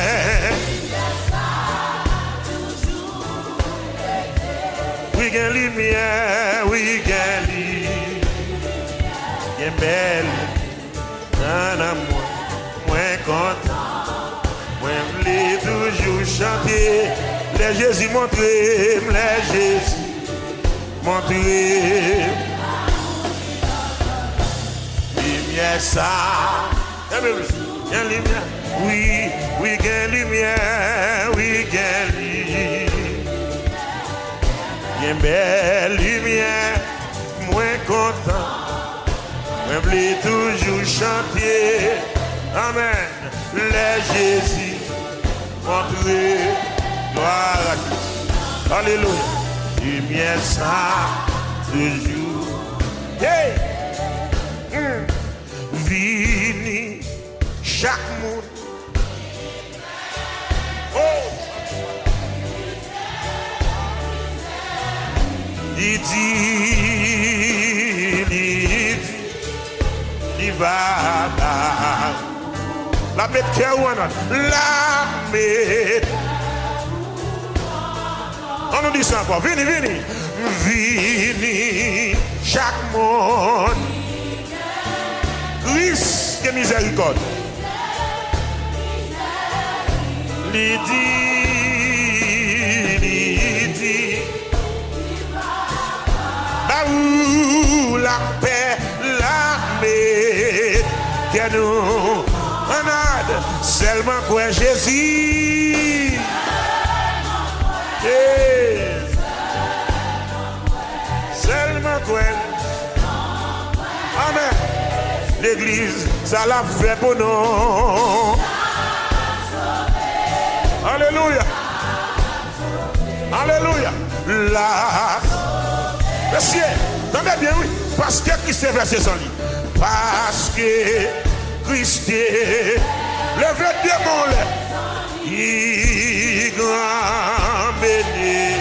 We can lumière, we can lumière, belle, non, moins content, moins voulais toujours chanter, les Jésus montré, les Jésus montré, lumière ça, bien lumière, oui, we can lumière, we can lumière. Une belle lumière, moins content, mais voulais toujours chanter. Amen. Les Jésus, montré, gloire à Christ. Alléluia. Lumière ça, toujours. Hey! vini chaque monde. Oh! Il va la mettre cœur ou la mettre. On nous dit ça encore. Vini, vini. Vini chaque monde. Christ de miséricorde. Lidi. La paix, la paix, que nous en a seulement quoi Jésus. Seulement quoi. Amen. L'église, ça l'a fait pour nous. Alléluia. Alléluia. La Monsieur, entendez bien, oui. Parce que Christ est versé son lit. Parce que Christ est levé de mon lait. Il grand béni.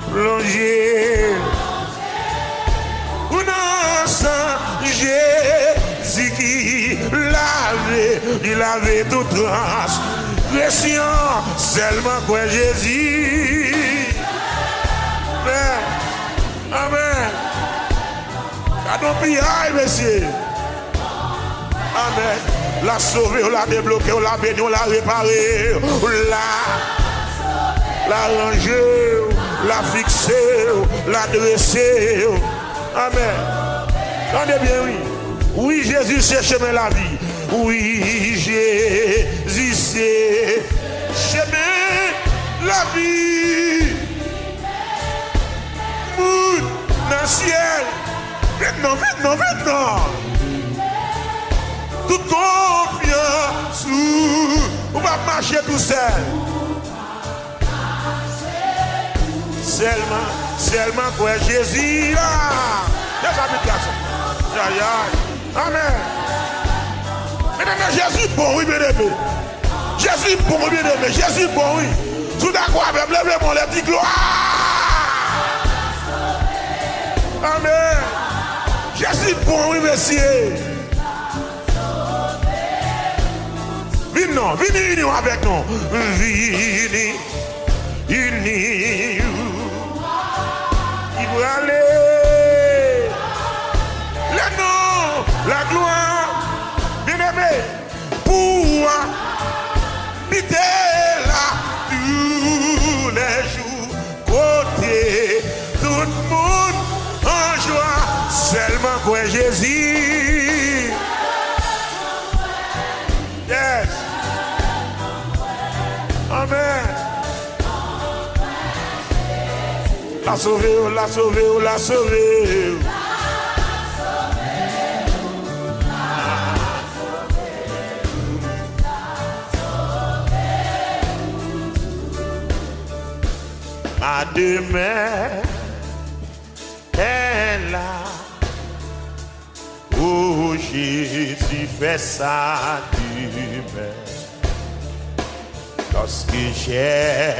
Plongé. Ou non, sans Jésus qui lavait. Il avait toute transgression. Seulement quoi Jésus. Amen. Amen. Cadeau prière, monsieur. Amen. La sauver, on l'a débloqué, on l'a béni, on l'a réparé, on l'a rangé, l'a fixé, l'a dressé. Amen. Entendez bien, oui. Oui, Jésus, c'est chemin la vie. Oui, Jésus, c'est chemin la vie. Dans le ciel, maintenant, maintenant, maintenant. Toute confiance, on va marcher tout seul. Seulement quoi Jésus là. Amen. Mesdames, Jésus bon, oui, bien aimé. Jésus bon, bien aimé. Jésus bon, oui. Tout d'accord avec le mon les dit gloire. Amen. Jésus bon, oui, monsieur. Venez unir avec nous. Venez unir. Il va aller. Le nom, la gloire. Bien aimé. Pour habiter là tous les jours. Côté tout le monde. En joie, seulement quoi Jésus. Yes. Amen. La sauver, la sauver, la sauver. À demain. Et là où Jésus fait sa demain, lorsque j'ai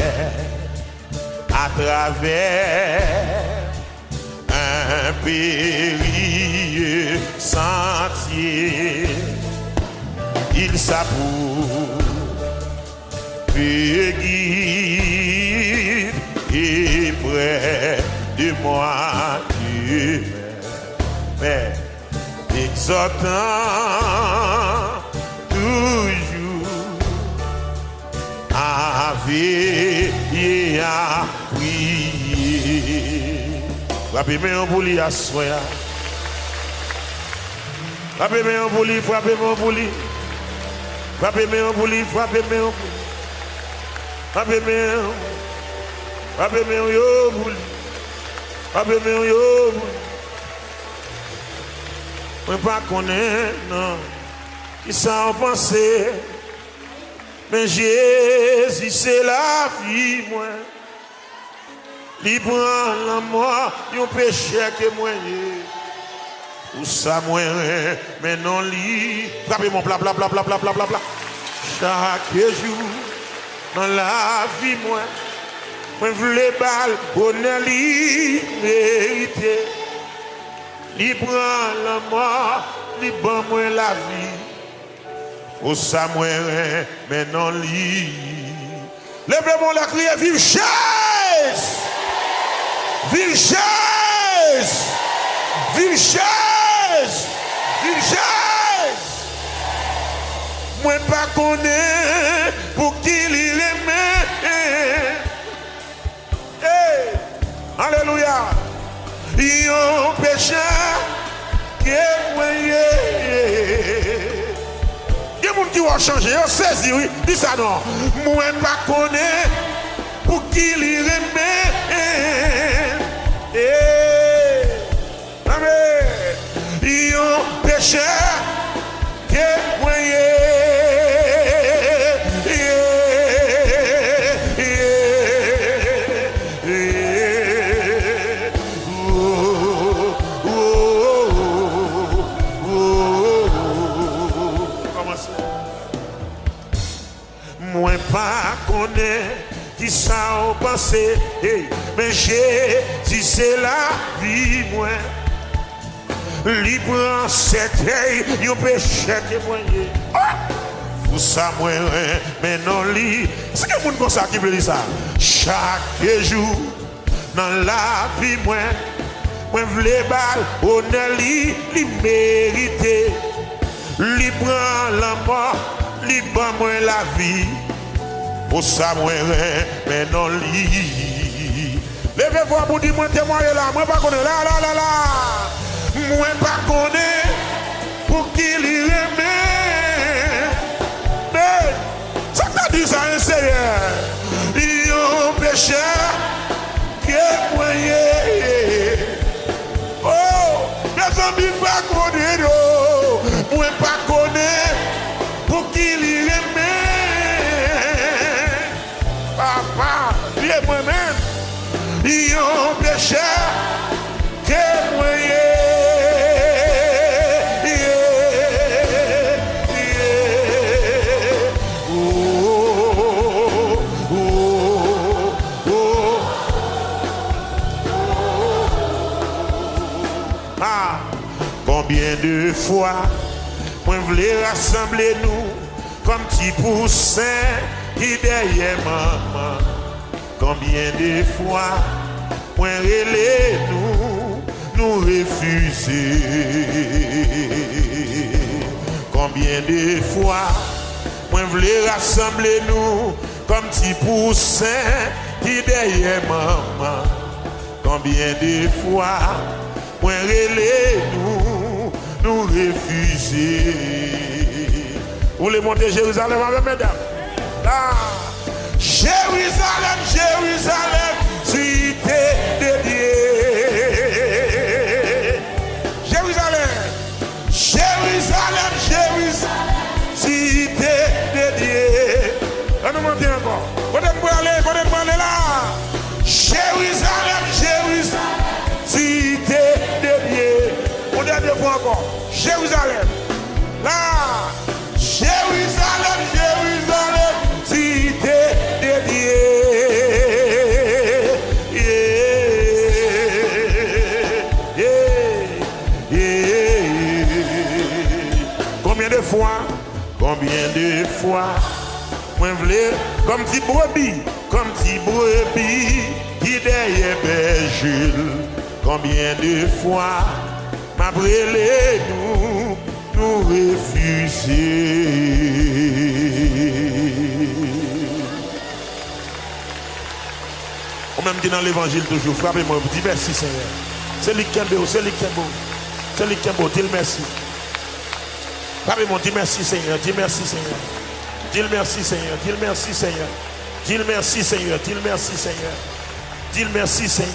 à travers un périlleux sentier, il s'approche guide et près de moi mais exhortant toujours à veiller à prier. Frappez-moi un bouli à soya. Frappez-moi un bouli, frappez-moi un bouli. Frappez-moi un bouli, frappez-moi un bouli. Frappez-moi un bouli. Frappez-moi un bouli. Je ne pas connaître, non. Qui s'en pensait. Mais Jésus, c'est la vie, moi. Il prend la mort, il péché que moi. Ou ça moi mais non li. Frappez mon bla bla bla bla bla bla bla bla. Chaque jour dans la vie moi voulais balle honneur li mérité. Li prend la mort, li ban moi la vie. Ou ça moi mais non li. Levez-moi la crier vive Jésus. Vive Jésus. Vive Jésus. Vive Jésus. Moi pas connais pour qui il aimait. Hey. Alléluia. Yon péché qui est moyen. Il y a des gens qui vont changer. Ils saisi, oui. Dis ça non. Moi pas connais pour qui il aimait. Amen. Yon péché qui est moyen. Moi pas connais qui ça au passé, mais Jésus c'est la vie moi. Libre cette yon péché témoigné. Pour ça moi mais non li. C'est que monde comme ça qui veut dire ça. Chaque jour dans la vie moi v'lais balle honneur li mérité. Li prend la mort, li ban moi la vie. Pour ça moi mais non li. Levez-vous pour dire moi témoigner là, moi pas connais là. Moi pas connais pour qui il aimait. Mais ça t'a dit ça un Seigneur. Il y a un péché qui est moyen. Oh, mes amis pas connais. Moi pas connais pour qui il aimait. Papa, il est moi-même. Il y a un péché qui est moyen. Combien de fois, moi voulais rassembler nous comme petits poussins qui derrière maman. Combien de fois, moi relais nous refuser. Combien de fois, moi voulais rassembler nous comme petits poussins qui derrière maman. Combien de fois, moi relais nous refuser. Vous voulez monter Jérusalem avec mesdames? Là, Jérusalem, Jérusalem, cité de Dieu. Jérusalem, Jérusalem, Jérusalem, cité de Dieu. On nous monte encore. Vous devez aller là. Jérusalem, Jérusalem, cité de Dieu. On dernière fois encore. Jérusalem. Là. Jérusalem, Jérusalem, cité de Dieu. Combien de fois, moi voulais, comme petit brebis, qui derrière berger. Combien de fois, m'a brûlé nous refuser. On même dit dans l'évangile toujours, frappez-moi, dis merci Seigneur. C'est lui qui est beau, c'est lui qui est beau. C'est lui qui est beau, dis merci. Frappez-moi, dis merci Seigneur, dis merci Seigneur. Dis merci Seigneur, dis merci Seigneur. Dis merci Seigneur, dis merci Seigneur. Dis merci Seigneur.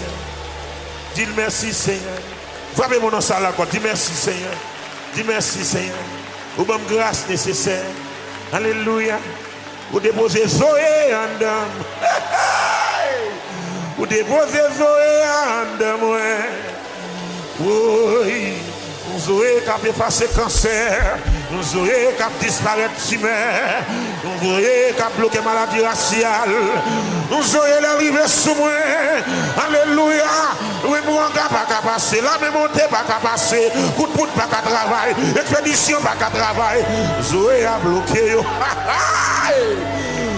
Dis merci Seigneur. Frappez-moi dans ça là, dis merci Seigneur. Dis merci Seigneur. Ou bonne grâce nécessaire. Alléluia. Ou déposer Zoé en dame. Ou déposer Zoé en dame. Oui, Nous aurions qu'à effacer cancer. Nous aurions qu'à disparaître tumeur. Nous aurions qu'à bloquer maladie raciale. Nous aurions l'arrivée sous moi. Alléluia. Oui, moi, pas qu'à passer. La même montée, pas qu'à passer. Coup de poudre, pas qu'à travailler. Expédition, pas qu'à travailler. Nous aurions bloqué.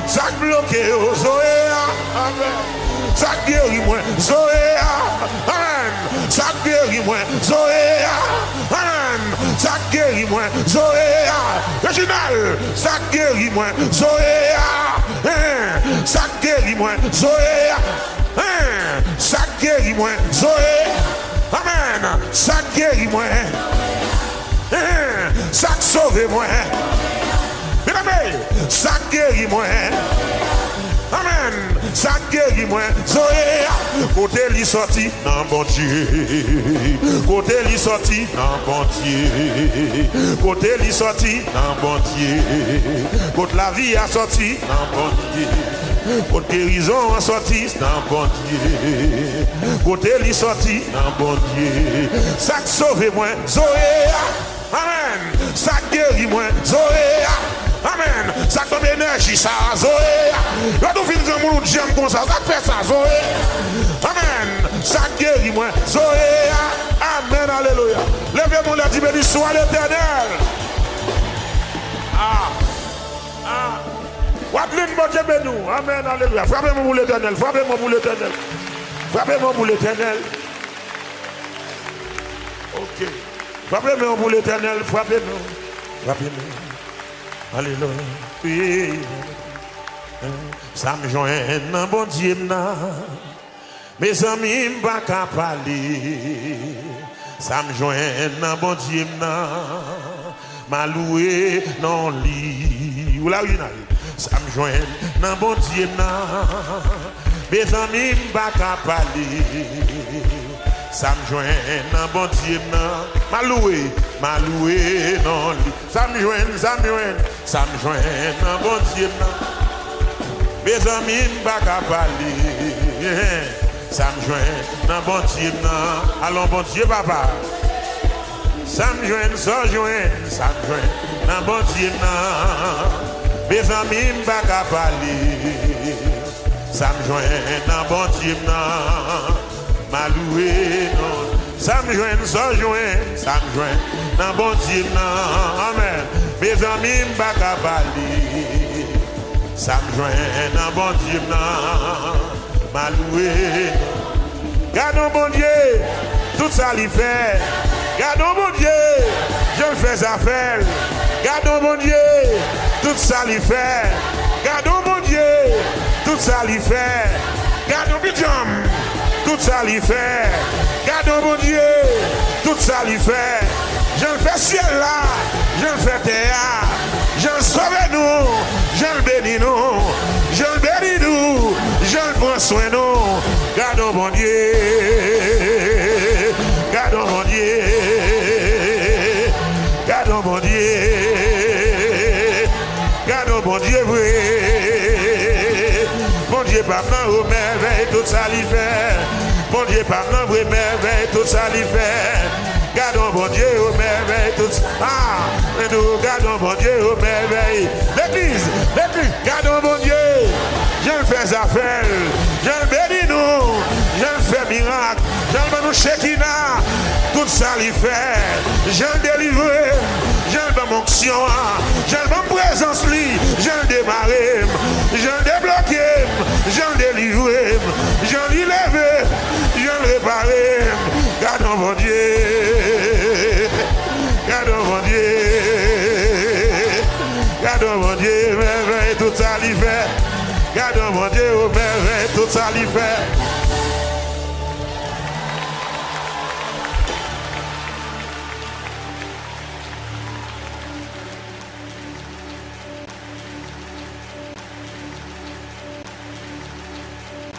Ça bloqué. Amen. Ça guérit moi. Zoé. Amen. Ça guérit moi. Zoé. Amen. Ça guérit moi. Zoé. Réginal. Ça guérit moi. Zoé. Ça guérit moi. Zoé. Ça guérit moi. Zoé. Amen. Ça guérit moi. Ça sauve moi. Ça guérit moi. Amen. Ça guérit moi. Zoé. Côté li sorti dans bon Dieu. Côté li sorti dans bon Dieu. Côté li sorti dans bon Dieu. Côté la vie a sorti dans bon Dieu. Côté guérison a sorti dans bon Dieu. Côté li sorti dans bon Dieu. Ça sauve moi. Zoé. Amen. Ça guérit moi. Zoé. Amen. Ça donne énergie, ça, Zoé. Là, nous finissons grand monde j'aime comme ça. Ça fait ça, Zoé. Amen. Ça guérit moi, Zoé. Amen. Alléluia. Levez-moi la dit béni soit l'Éternel. Wadeline, bon Dieu, béni. Amen. Alléluia. Frappez-moi pour l'Éternel. Frappez-moi pour l'Éternel. Frappez-moi pour l'Éternel. Ok. Frappez-moi pour l'Éternel. Frappez-moi. Frappez-moi. Alléluia. Ça me joint dans bon Dieu. Mes amis ne pas qu'à parler. Ça me joint dans bon Dieu. Ma loué non lit. Ou la originale. Ça me joint dans bon Dieu. Mes amis ne pas qu'à parler. Ça me joint dans bon Dieu. Ma loué non lit. Ça me joint dans bon Dieu. Mes amis ne pas qu'à parler. Ça me joint dans bon Dieu. Allons bon Dieu papa. Ça me joint, ça me joint dans bon Dieu. Mes amis ne pas qu'à parler. Ça me joint dans bon Dieu. Ma loué non. Ça me joint dans bon Dieu. Amen. Mes amis ne pas qu'à parler. Ça me joint dans bon Dieu. Ma loué. Gardons bon Dieu, tout ça l'y fait. Gardons bon Dieu, je le fais affaire. Gardons bon Dieu, tout ça l'y fait. Gardons bon Dieu, tout ça l'y fait. Gardons bidjam, tout ça l'y fait. Gardons bon Dieu, tout ça l'y fait. Je le fais ciel là, je le fais terre. Je le sauve nous, je le bénis nous. Je le bénis nous, je le prends soin nous. Gardons bon Dieu, gardons bon Dieu, gardons bon Dieu, gardons bon Dieu, oui. Bon Dieu, pas maintenant, au merveille, tout ça l'y fait. Bon Dieu, pas maintenant, oui, merveille, tout ça l'y fait. Gardons bon Dieu, au merveille, tout ça. Nous gardons bon Dieu, au merveille. L'église, gardons bon Dieu. Je le fais affaire, je le bénis nous, je le fais miracle, je le bénis nous Shekinah, tout ça l'y fait, je le délivre, je le bénis mon action, je le bénis présence lui, je le démarre, je le débloque, je le délivre, je le lève, je le répare. Gardons mon Dieu, gardons mon Dieu, gardons mon Dieu, merveille, tout ça l'y fait. Gardons mon Dieu, au merveille, tout ça l'y fait.